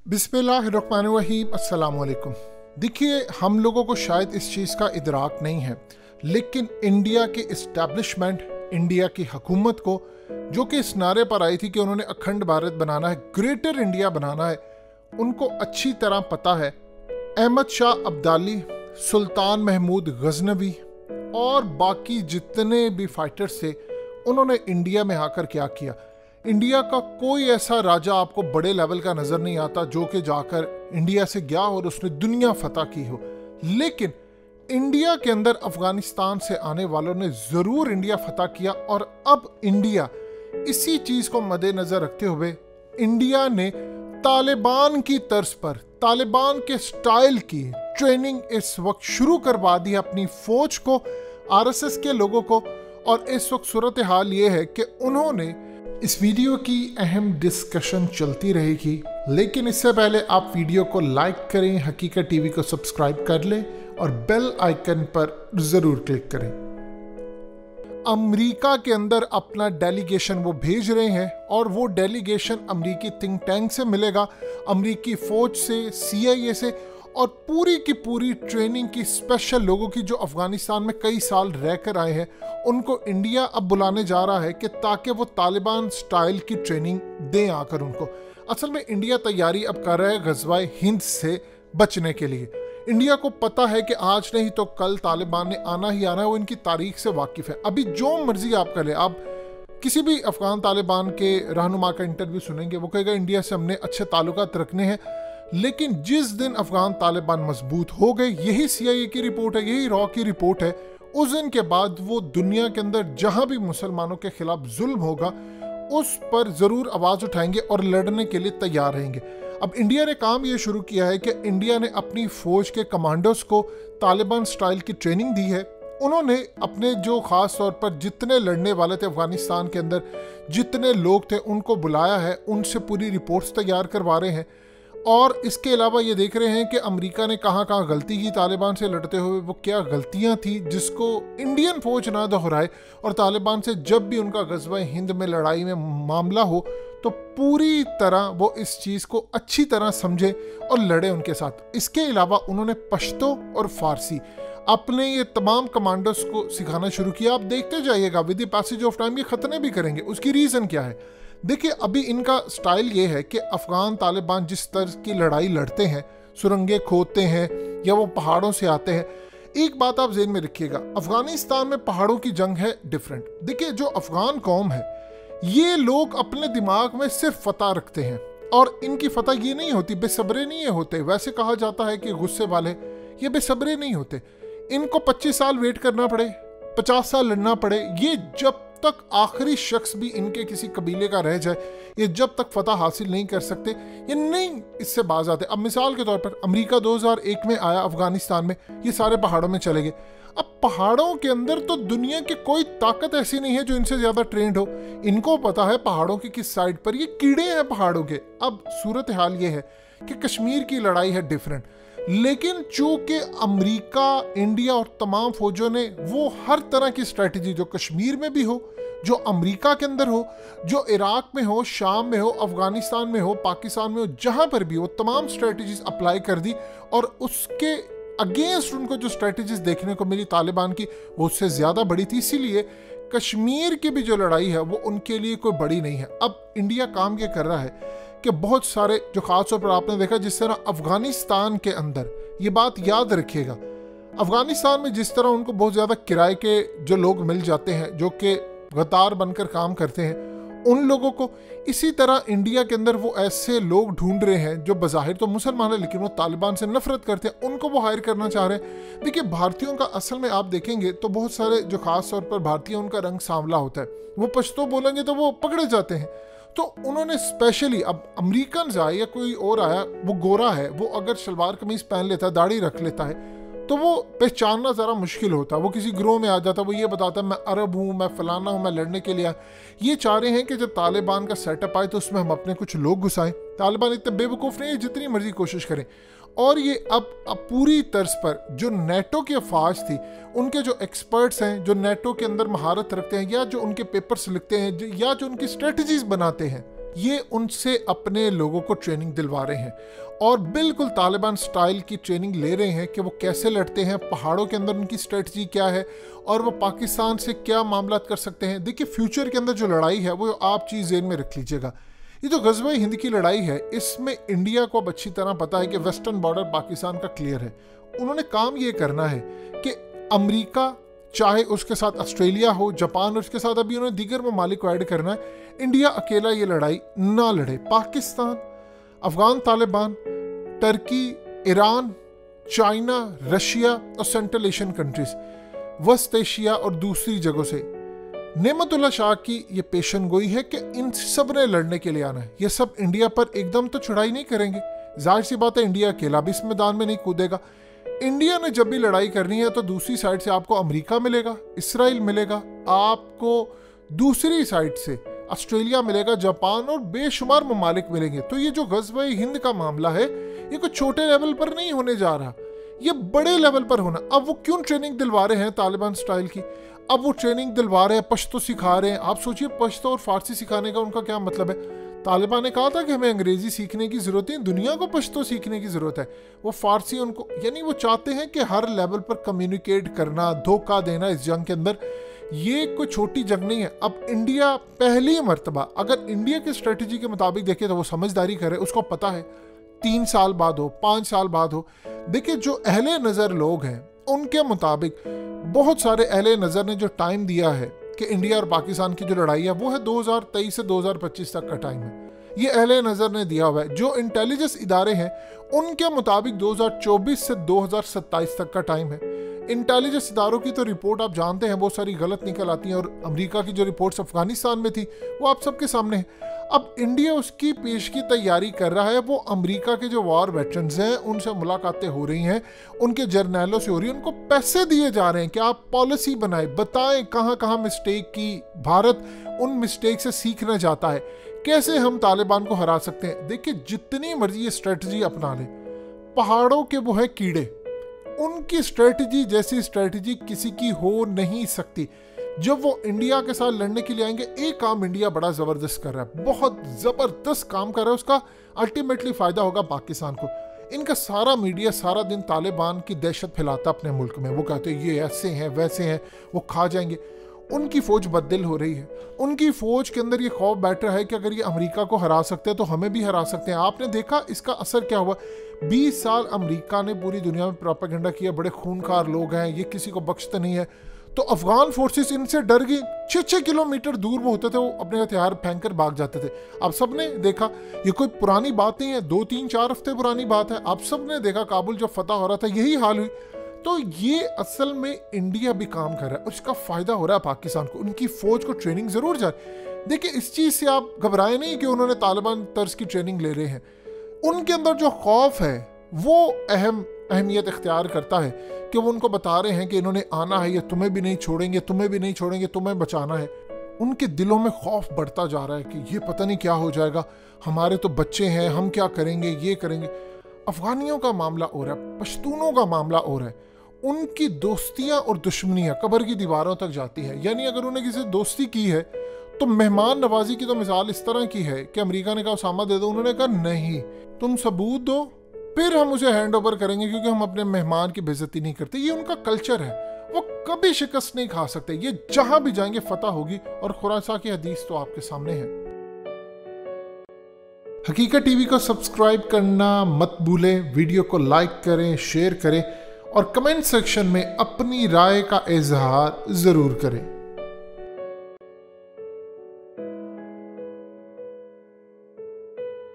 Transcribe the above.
बिस्मिल्लाहिर्रहमानिर्रहीम, अस्सलाम वालेकुम। देखिए, हम लोगों को शायद इस चीज़ का इदराक नहीं है, लेकिन इंडिया के इस्टेब्लिशमेंट, इंडिया की हुकूमत को, जो कि इस नारे पर आई थी कि उन्होंने अखंड भारत बनाना है, ग्रेटर इंडिया बनाना है, उनको अच्छी तरह पता है अहमद शाह अब्दाली, सुल्तान महमूद गजनवी और बाकी जितने भी फाइटर्स थे, उन्होंने इंडिया में आकर क्या किया। इंडिया का कोई ऐसा राजा आपको बड़े लेवल का नजर नहीं आता जो कि जाकर इंडिया से गया और उसने दुनिया फतह की हो, लेकिन इंडिया के अंदर अफगानिस्तान से आने वालों ने जरूर इंडिया फतह किया। और अब इंडिया इसी चीज को मद्देनजर रखते हुए इंडिया ने तालिबान की तर्ज पर, तालिबान के स्टाइल की ट्रेनिंग इस वक्त शुरू करवा दी है अपनी फौज को, आरएसएस के लोगों को। और इस वक्त सूरत हाल ये है कि उन्होंने, इस वीडियो की अहम डिस्कशन चलती रहेगी, लेकिन इससे पहले आप वीडियो को लाइक करें, हकीकत टीवी को सब्सक्राइब कर लें और बेल आइकन पर ज़रूर क्लिक करें। अमेरिका के अंदर अपना डेलीगेशन वो भेज रहे हैं और वो डेलीगेशन अमेरिकी थिंक टैंक से मिलेगा, अमेरिकी फ़ौज से, CIA से, और पूरी की पूरी ट्रेनिंग की स्पेशल लोगों की जो अफगानिस्तान में कई साल रहकर आए हैं, उनको इंडिया अब बुलाने जा रहा है कि ताकि वो तालिबान स्टाइल की ट्रेनिंग दें आकर उनको। असल में इंडिया तैयारी अब कर रहा है गज़वाए हिंद से बचने के लिए। इंडिया को पता है कि आज नहीं तो कल तालिबान ने आना ही आना है, वो इनकी तारीख से वाकिफ़ है। अभी जो मर्जी आप कर ले, आप किसी भी अफगान तालिबान के रहनुमा का इंटरव्यू सुनेंगे, वो कहेगा इंडिया से हमने अच्छे ताल्लुकात रखने हैं। लेकिन जिस दिन अफगान तालिबान मजबूत हो गए, यही CIA की रिपोर्ट है, यही रॉ की रिपोर्ट है, उस दिन के बाद वो दुनिया के अंदर जहां भी मुसलमानों के खिलाफ जुल्म होगा उस पर जरूर आवाज उठाएंगे और लड़ने के लिए तैयार रहेंगे। अब इंडिया ने काम ये शुरू किया है कि इंडिया ने अपनी फौज के कमांडोज को तालिबान स्टाइल की ट्रेनिंग दी है। उन्होंने अपने जो खास तौर पर जितने लड़ने वाले थे अफगानिस्तान के अंदर, जितने लोग थे, उनको बुलाया है, उनसे पूरी रिपोर्ट्स तैयार करवा रहे हैं। और इसके अलावा ये देख रहे हैं कि अमेरिका ने कहाँ कहाँ गलती की तालिबान से लड़ते हुए, वो क्या गलतियाँ थी जिसको इंडियन फौज ना दोहराए, और तालिबान से जब भी उनका गज़वा हिंद में लड़ाई में मामला हो तो पूरी तरह वो इस चीज़ को अच्छी तरह समझे और लड़े उनके साथ। इसके अलावा उन्होंने पश्तो और फारसी अपने ये तमाम कमांडर्स को सिखाना शुरू किया। आप देखते जाइएगा, with the passage of time ये खतने भी करेंगे। उसकी रीज़न क्या है? देखिए, अभी इनका स्टाइल ये है कि अफगान तालिबान जिस तरह की लड़ाई लड़ते हैं, सुरंगें खोदते हैं या वो पहाड़ों से आते हैं, एक बात आप ज़हन में रखिएगा, अफगानिस्तान में पहाड़ों की जंग है डिफरेंट। देखिए, जो अफगान कौम है, ये लोग अपने दिमाग में सिर्फ फतह रखते हैं, और इनकी फतह ये नहीं होती, बेसब्रे नहीं होते। वैसे कहा जाता है कि गुस्से वाले, ये बेसब्रे नहीं होते। इनको 25 साल वेट करना पड़े, 50 साल लड़ना पड़े, ये जब तक आखिरी शख्स भी इनके किसी कबीले का रह जाए, ये जब तक फतह हासिल नहीं कर सकते, ये नहीं इससे बाज आते। अब मिसाल के तौर पर अमेरिका 2001 में आया अफगानिस्तान में, ये सारे पहाड़ों में चले गए। अब पहाड़ों के अंदर तो दुनिया की कोई ताकत ऐसी नहीं है जो इनसे ज्यादा ट्रेंड हो। इनको पता है पहाड़ों की किस साइड पर, ये कीड़े हैं पहाड़ों के। अब सूरत हाल ये है कि कश्मीर की लड़ाई है डिफरेंट, लेकिन चूंकि अमेरिका, इंडिया और तमाम फौजों ने वो हर तरह की स्ट्रेटजी, जो कश्मीर में भी हो, जो अमेरिका के अंदर हो, जो इराक में हो, शाम में हो, अफगानिस्तान में हो, पाकिस्तान में हो, जहां पर भी, वो तमाम स्ट्रेटजीज अप्लाई कर दी। और उसके अगेंस्ट उनको जो स्ट्रेटजीज देखने को मिली तालिबान की, वो उससे ज्यादा बड़ी थी। इसीलिए कश्मीर की भी जो लड़ाई है वो उनके लिए कोई बड़ी नहीं है। अब इंडिया काम ये कर रहा है कि बहुत सारे, जो खास तौर पर आपने देखा जिस तरह अफगानिस्तान के अंदर, ये बात याद रखिएगा, अफगानिस्तान में जिस तरह उनको बहुत ज़्यादा किराए के जो लोग मिल जाते हैं, जो कि गद्दार बनकर काम करते हैं, उन लोगों को, इसी तरह इंडिया के अंदर वो ऐसे लोग ढूंढ रहे हैं जो बज़ाहिर तो मुसलमान है लेकिन वो तालिबान से नफरत करते हैं, उनको वो हायर करना चाह रहे हैं। देखिए, भारतीयों का असल में आप देखेंगे तो बहुत सारे जो खास तौर पर भारतीय, उनका रंग सांवला होता है, वो पश्तो बोलेंगे तो वो पकड़े जाते हैं। तो उन्होंने स्पेशली, अब अमेरिकन आए या कोई और आया, वो गोरा है, वो अगर शलवार कमीज पहन लेता है, दाढ़ी रख लेता है, तो वो पहचानना ज़रा मुश्किल होता। वो किसी ग्रोह में आ जाता, वो ये बताता है मैं अरब हूँ, मैं फलाना हूँ, मैं लड़ने के लिए आया। ये चाह रहे हैं कि जब तालिबान का सेटअप आए तो उसमें हम अपने कुछ लोग घुसाएं। तालिबान इतने बेवकूफ़ नहीं है, जितनी मर्जी कोशिश करें। और ये अब पूरी तर्ज पर जो नेटो की अफवाज थी, उनके जो एक्सपर्ट्स हैं, जो नेटो के अंदर महारत रखते हैं, या जो उनके पेपर्स लिखते हैं, या जो उनकी स्ट्रेटजीज बनाते हैं, ये उनसे अपने लोगों को ट्रेनिंग दिलवा रहे हैं और बिल्कुल तालिबान स्टाइल की ट्रेनिंग ले रहे हैं कि वो कैसे लड़ते हैं, पहाड़ों के अंदर उनकी स्ट्रेटजी क्या है और वो पाकिस्तान से क्या मामला कर सकते हैं। देखिए फ्यूचर के अंदर जो लड़ाई है वो आप चीज़ ज़हन में रख लीजिएगा। ये जो ग़ज़वा हिंद की लड़ाई है इसमें इंडिया को अब अच्छी तरह पता है कि वेस्टर्न बॉर्डर पाकिस्तान का क्लियर है। उन्होंने काम ये करना है कि अमेरिका चाहे उसके साथ ऑस्ट्रेलिया हो, जापान, और उसके साथ अभी उन्होंने दीगर ममालिक को ऐड करना है, इंडिया अकेला ये लड़ाई ना लड़े। Pakistan, Afghan Taliban, Turkey, Iran, China, Russia और सेंट्रल एशियन कंट्रीज, वस्त एशिया और दूसरी जगहों से नेमतुल्लाह शाह की ये पेशन गोई है कि इन सब ने लड़ने के लिए आना है। ये सब इंडिया पर एकदम तो चढ़ाई नहीं करेंगे, जाहिर सी बात है इंडिया अकेला भी इस मैदान में नहीं कूदेगा। इंडिया ने जब भी लड़ाई करनी है तो दूसरी साइड से आपको अमेरिका मिलेगा, इसराइल मिलेगा, आपको दूसरी साइड से ऑस्ट्रेलिया मिलेगा, जापान और बेशुमार ममालिक मिलेंगे। तो ये जो ग़ज़वा हिंद का मामला है ये कोई छोटे लेवल पर नहीं होने जा रहा, ये बड़े लेवल पर होना। अब वो क्यों ट्रेनिंग दिलवा रहे हैं तालिबान स्टाइल की? अब वो ट्रेनिंग दिलवा रहे हैं, पश्तो सिखा रहे हैं। आप सोचिए पश्तो और फारसी सिखाने का उनका क्या मतलब है? तालिबान ने कहा था कि हमें अंग्रेजी सीखने की ज़रूरत है, दुनिया को पश्तो सीखने की ज़रूरत है। वो फारसी उनको, यानी वो चाहते हैं कि हर लेवल पर कम्युनिकेट करना, धोखा देना इस जंग के अंदर, ये कोई छोटी जंग नहीं है। अब इंडिया पहली मर्तबा अगर इंडिया की स्ट्रेटजी के मुताबिक देखे तो वो समझदारी करे, उसको पता है 3 साल बाद हो, 5 साल बाद हो। देखिए जो अहले नज़र लोग हैं उनके मुताबिक बहुत सारे अहले नज़र ने जो टाइम दिया है कि इंडिया और पाकिस्तान की जो लड़ाई है वो है 2023 से 2025 तक का टाइम है, ये अहले नज़र ने दिया हुआ है। जो इंटेलिजेंस इदारे हैं उनके मुताबिक 2024 से 2027 तक का टाइम है। इंटेलिजेंस इदारों की तो रिपोर्ट आप जानते हैं बहुत सारी गलत निकल आती हैं, और अमेरिका की जो रिपोर्ट्स अफगानिस्तान में थी वो आप सबके सामने है। अब इंडिया उसकी पेश की तैयारी कर रहा है। वो अमेरिका के जो वॉर वेटरन्स हैं उनसे मुलाकातें हो रही हैं, उनके जर्नैलों से हो रही हैं, उनको पैसे दिए जा रहे हैं कि आप पॉलिसी बनाएं, बताएं कहाँ कहाँ मिस्टेक की। भारत उन मिस्टेक से सीखना चाहता है, कैसे हम तालिबान को हरा सकते हैं। देखिए जितनी मर्जी ये स्ट्रेटजी अपना ले, पहाड़ों के वो है कीड़े, उनकी स्ट्रेटजी जैसी स्ट्रेटजी किसी की हो नहीं सकती। जब वो इंडिया के साथ लड़ने के लिए आएंगे, एक काम इंडिया बड़ा ज़बरदस्त कर रहा है, बहुत ज़बरदस्त काम कर रहा है, उसका अल्टीमेटली फ़ायदा होगा पाकिस्तान को। इनका सारा मीडिया सारा दिन तालिबान की दहशत फैलाता अपने मुल्क में, वो कहते हैं ये ऐसे हैं वैसे हैं, वो खा जाएंगे। उनकी फ़ौज बददिल हो रही है, उनकी फ़ौज के अंदर ये खौफ बैठ रहा है कि अगर ये अमेरिका को हरा सकते हैं तो हमें भी हरा सकते हैं। आपने देखा इसका असर क्या हुआ। 20 साल अमेरिका ने पूरी दुनिया में प्रोपेगेंडा किया, बड़े खूनखार लोग हैं, ये किसी को बख्शते नहीं है। तो अफगान फोर्सेस इनसे डर गई, 6-6 किलोमीटर दूर वो होते थे, वो अपने हथियार फेंक कर भाग जाते थे। आप सब ने देखा, ये कोई पुरानी बात नहीं है, 2-3-4 हफ्ते पुरानी बात है। आप सब ने देखा काबुल जब फतह हो रहा था यही हाल हुई। तो ये असल में इंडिया भी काम कर रहा है और इसका फ़ायदा हो रहा है पाकिस्तान को। उनकी फ़ौज को ट्रेनिंग ज़रूर जा रही। देखिए इस चीज़ से आप घबराए नहीं कि उन्होंने तालिबान तर्ज की ट्रेनिंग ले रहे हैं। उनके अंदर जो खौफ है वो अहमियत इख्तियार करता है कि वो उनको बता रहे हैं कि इन्होंने आना है, ये तुम्हें भी नहीं छोड़ेंगे, तुम्हें भी नहीं छोड़ेंगे, तुम्हें बचाना है। उनके दिलों में खौफ बढ़ता जा रहा है कि ये पता नहीं क्या हो जाएगा, हमारे तो बच्चे हैं, हम क्या करेंगे, ये करेंगे। अफगानियों का मामला हो रहा है, पश्तूनों का मामला हो रहा है। उनकी दोस्तियां और दुश्मनियां कब्र की दीवारों तक जाती हैं। यानी अगर उन्हें किसी दोस्ती की है तो मेहमान नवाजी की तो मिसाल इस तरह की है कि अमेरिका ने कहा उसामा दे दो, उन्होंने कहा नहीं, तुम सबूत दो फिर हम उसे हैंड ओवर करेंगे, क्योंकि हम अपने मेहमान की बेइज्जती नहीं करते। ये उनका कल्चर है, वो कभी शिकस्त नहीं खा सकते। ये जहां भी जाएंगे फतह होगी। और खुरासा की हदीस तो आपके सामने है। हकीकत टीवी को सब्सक्राइब करना मत भूलें, वीडियो को लाइक करें, शेयर करें और कमेंट सेक्शन में अपनी राय का इजहार ज़रूर करें।